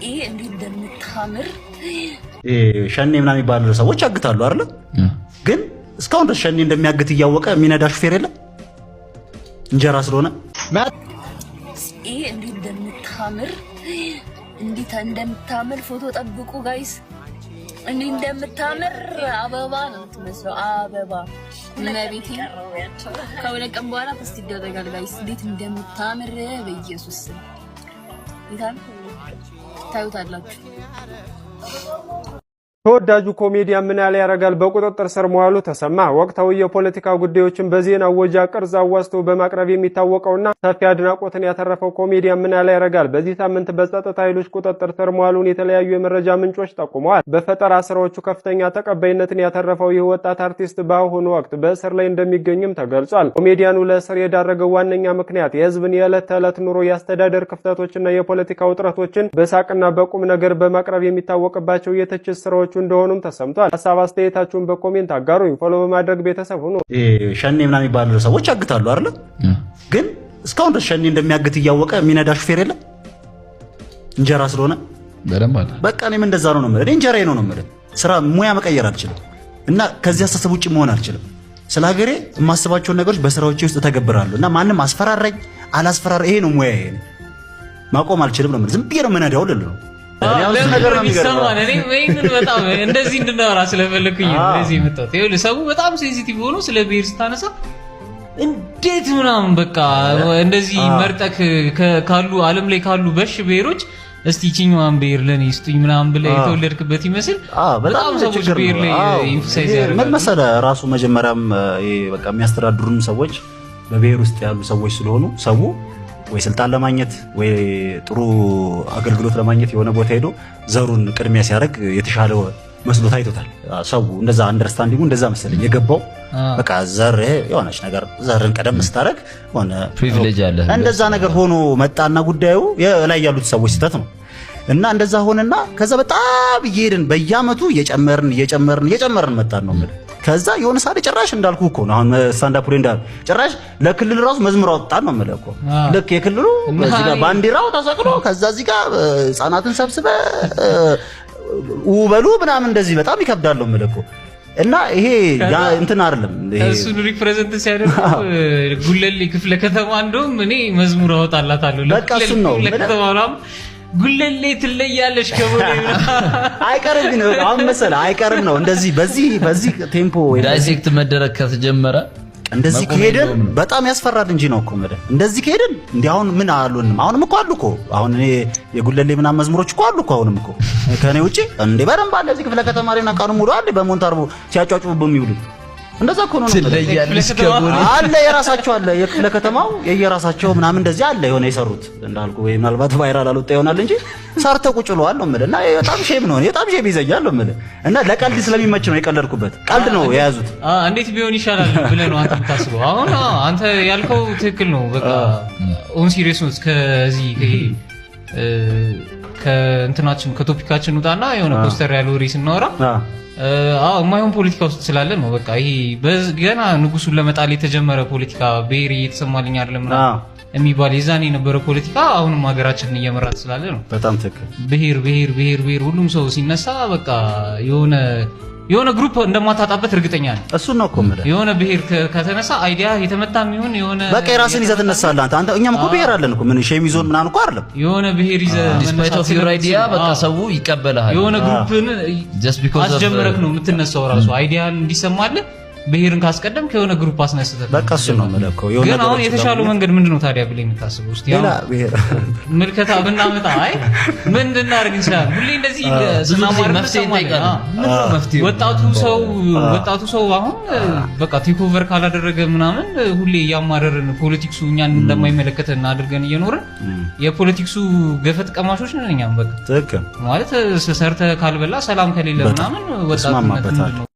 ይሄ እንዴት እንደምታምር ሸኔ ምናምን የሚባሉ ሰዎች ያግታሉ አይደል? ግን እስካሁን ድረስ ሸኔ እንደሚያግት እያወቀ የሚነዳ ሹፌር የለም እንጀራ ስለሆነ። ይሄ እንዴት እንደምታምር እንዴት እንደምታምር ፎቶ ጠብቁ ጋይስ። እንዴት እንደምታምር አበባ ነው የምትመስለው አበባ። ነቢቲ ከሁለት ቀን በኋላ ፖስት ይደረጋል ጋይስ። እንዴት እንደምታምር በኢየሱስ ስም ይታል ታዩታላችሁ። ተወዳጁ ኮሜዲያን ምናለ ያረጋል በቁጥጥር ስር መዋሉ ተሰማ። ወቅታዊ የፖለቲካ ጉዳዮችን በዜና ወጃ ቅርጽ አዋዝቶ በማቅረብ የሚታወቀውና ሰፊ አድናቆትን ያተረፈው ኮሜዲያን ምናለ ያረጋል በዚህ ሳምንት በጸጥታ ኃይሎች ቁጥጥር ስር መዋሉን የተለያዩ የመረጃ ምንጮች ጠቁመዋል። በፈጠራ ስራዎቹ ከፍተኛ ተቀባይነትን ያተረፈው ይህ ወጣት አርቲስት በአሁኑ ወቅት በእስር ላይ እንደሚገኝም ተገልጿል። ኮሜዲያኑ ለእስር የዳረገው ዋነኛ ምክንያት የህዝብን የዕለት ተዕለት ኑሮ፣ የአስተዳደር ክፍተቶችና የፖለቲካ ውጥረቶችን በሳቅና በቁም ነገር በማቅረብ የሚታወቅባቸው የትችት ስራዎች እንደሆኑም ተሰምቷል። ሐሳብ አስተያየታችሁን በኮሜንት አጋሩኝ። ፎሎ በማድረግ ቤተሰብ ሁኑ። ሸኔ ምናምን የሚባሉ ሰዎች ያግታሉ አይደል? ግን እስካሁን ድረስ ሸኔ እንደሚያግት እያወቀ የሚነዳ ሹፌር የለም እንጀራ ስለሆነ። በቃ እኔም እንደዛ ነው የምልህ። እኔ እንጀራዬ ነው የምልህ። ስራ ሙያ መቀየር አልችልም እና ከዚህ አስተሳሰብ ውጪ መሆን አልችልም። ስለ ሀገሬ የማስባቸውን ነገሮች በስራዎቼ ውስጥ ተገብራለሁ እና ማንም አስፈራራኝ አላስፈራራ ይሄ ነው ሙያዬ። ማቆም አልችልም ነው የምልህ። ዝም ብዬ ነው የምነዳው ልል ነው በጣም እንደዚህ እንድናወራ ስለፈለኩኝ እንደዚህ መጣሁት። ይኸውልህ ሰው በጣም ሴንሲቲቭ ሆኖ ስለ ብሔር ስታነሳ እንዴት ምናምን በቃ እንደዚህ መርጠክ ካሉ ዓለም ላይ ካሉ በሽ ብሔሮች እስቲ ይችኛዋን ብሔር ለኔ ስጡኝ ምናምን ብለህ የተወለድክበት ይመስል በጣም ሰዎች ብሔር ላይ ኢንፎሳይዝ ያደርጋሉ። ምን መሰለህ ራሱ መጀመሪያም ይሄ በቃ የሚያስተዳድሩም ሰዎች በብሔር ውስጥ ያሉ ሰዎች ስለሆኑ ሰው ወይ ስልጣን ለማግኘት ወይ ጥሩ አገልግሎት ለማግኘት የሆነ ቦታ ሄዶ ዘሩን ቅድሚያ ሲያደርግ የተሻለ መስሎ ታይቶታል። ሰው እንደዛ አንደርስታንዲንጉ እንደዛ መሰለኝ የገባው። በቃ ዘር የሆነች ነገር ዘርን ቀደም ስታደርግ ሆነ ፕሪቪሌጅ አለ እንደዛ ነገር ሆኖ መጣና ጉዳዩ ላይ ያሉት ሰዎች ስተት ነው እና እንደዛ ሆነና ከዛ በጣም እየሄድን በየአመቱ እየጨመርን መጣን ነው ማለት። ከዛ የሆነ ሳለ ጭራሽ እንዳልኩ እኮ ነው አሁን ስታንዳፕ ላይ እንዳል ጭራሽ ለክልል ራሱ መዝሙር አወጣን ነው ማለት እኮ። ልክ የክልሉ እዚህ ጋር ባንዲራው ተሰቅሎ ከዛ እዚህ ጋር ህፃናትን ሰብስበ ውበሉ ምናምን እንደዚህ በጣም ይከብዳል ነው ማለት እኮ። እና ይሄ እንትን አይደለም ይሄ እሱን ሪፕሬዘንት ሲያደርጉ ጉለሌ ክፍለ ከተማ እንደውም እኔ መዝሙር አወጣላታለሁ ለክፍለ ከተማ ጉለሌ ትለያለሽ ከቦሌ አይቀርም ግን አሁን መሰለ አይቀርም ነው እንደዚህ በዚህ ቴምፖ ዳይሴክት መደረግ ከተጀመረ እንደዚህ ከሄደን በጣም ያስፈራል እንጂ ነው እኮ ማለት እንደዚህ ከሄደን እንዴ አሁን ምን አሉንም አሁንም እኮ አሉ እኮ አሁን እኔ የጉለሌ ምናምን መዝሙሮች እኮ አሉ እኮ አሁንም እኮ ከኔ ውጪ እንዴ በደንብ አለ እዚህ ክፍለ ከተማ ላይ ናቃኑ ሙሉ አለ በሞንታርቦ ሲያጫጩ በሚውሉት እንደዛ እኮ ነው ትለያለሽ ከቦሌ አለ የራሳቸው አለ የክፍለ ከተማው የየራሳቸው ምናምን እንደዚህ አለ የሆነ የሰሩት እንዳልኩ ወይ ምናልባት ቫይራል አልወጣ ይሆናል እንጂ ሰርተው ቁጭ ብለዋል ነው የምልህ። እና በጣም ሼም ነው በጣም ሼም ይዘኛል ነው የምልህ። እና ለቀልድ ስለሚመች ነው የቀለድኩበት ቀልድ ነው የያዙት። እንዴት ቢሆን ይሻላል ብለህ ነው አንተ የምታስበው? አሁን አንተ ያልከው ትክክል ነው። በቃ ኦን ሲሪየስ ነው ከዚህ ከእንትናችን ከቶፒካችን ውጣና የሆነ ፖስተር ያለው ወሬ ስናወራ የማይሆን ፖለቲካ ውስጥ ስላለ ነው። በቃ ይሄ ገና ንጉሱን ለመጣል የተጀመረ ፖለቲካ ብሔር እየተሰማልኝ አይደለም የሚባል የዛኔ የነበረ ፖለቲካ አሁንም ሀገራችንን እየመራት ስላለ ነው። በጣም ትክክል። ብሔር ሁሉም ሰው ሲነሳ በቃ የሆነ ግሩፕ እንደማታጣበት እርግጠኛ ነኝ። እሱን ነው እኮ ማለት የሆነ ብሔር ከተነሳ አይዲያ የተመታም ይሁን የሆነ በቃ የራስን ይዘህ ትነሳለህ አንተ። እኛም እኮ ብሔር አለን እኮ ምን ሼም ይዞን ምናምን እኮ አይደለም። የሆነ ብሔር ይዘህ ዲስፓይት ኦፍ ዩር አይዲያ በቃ ሰው ይቀበልሃል። የሆነ ግሩፕን አስጀምረክ ነው የምትነሳው ራሱ አይዲያን እንዲሰማልህ ብሔርን ካስቀደም ከሆነ ግሩፕ አስነስተህ በቃ እሱ ነው ማለት ነው። ግን አሁን የተሻለው መንገድ ምንድነው ታዲያ ብለህ የምታስበው? እስቲ ሌላ ብሔር ምልከታ ብናመጣ ምን እንድናደርግ እንችላለን? ሁሌ እንደዚህ ስናማር መፍትሄ ወጣቱ ሰው አሁን በቃ ቴክ ኦቨር ካላደረገ ምናምን ሁሌ እያማረርን ፖለቲክሱ እኛን እንደማይመለከተን አድርገን እየኖርን የፖለቲክሱ ገፈት ቀማሾች ነን እኛም። በቃ ትክክል ማለት ሰርተህ ካልበላ ሰላም ከሌለ ምናምን ወጣቱ